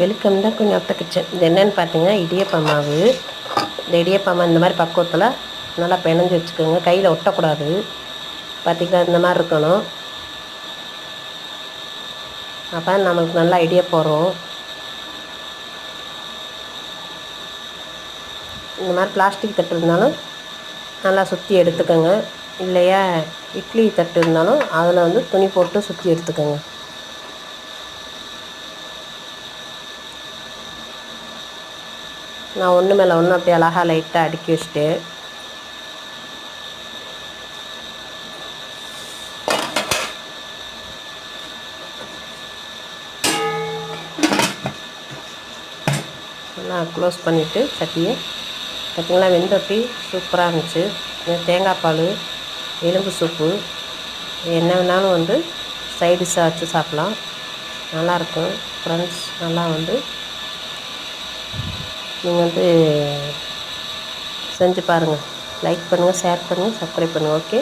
Welcome தான் கொஞ்சம் அத்தை கிச்சன். இது என்னென்னு பார்த்தீங்கன்னா இடியப்ப மாவு. இந்த இடியப்ப மாவு இந்த மாதிரி பக்குவத்தில் நல்லா பிணைஞ்சி வச்சுக்கோங்க. கையில் ஒட்டக்கூடாது. பார்த்திங்கன்னா இந்த மாதிரி இருக்கணும். அப்போ நம்மளுக்கு நல்லா இடியப்பம் வரும். இந்த மாதிரி பிளாஸ்டிக் தட்டு இருந்தாலும் நல்லா சுற்றி எடுத்துக்கோங்க. இல்லையா இட்லி தட்டு இருந்தாலும் அதில் வந்து துணி போட்டு சுற்றி எடுத்துக்கோங்க. நான் ஒன்று மேலே ஒன்று அப்படியே அழகாக லைட்டாக அடுக்கி வச்சுட்டு நல்லா க்ளோஸ் பண்ணிவிட்டு சட்டியை பார்த்திங்களா வெந்தொட்டி சூப்பராக இருந்துச்சு. தேங்காய் பால், எலும்பு சூப்பு என்ன வேணாலும் வந்து சைடிஷாக வச்சு சாப்பிட்லாம். நல்லாயிருக்கும் ஃப்ரெண்ட்ஸ். நல்லா வந்து நீங்கள் வந்து செஞ்சு பாருங்கள். லைக் பண்ணுங்கள், ஷேர் பண்ணுங்கள், சப்ஸ்கிரைப் பண்ணுங்கள். ஓகே.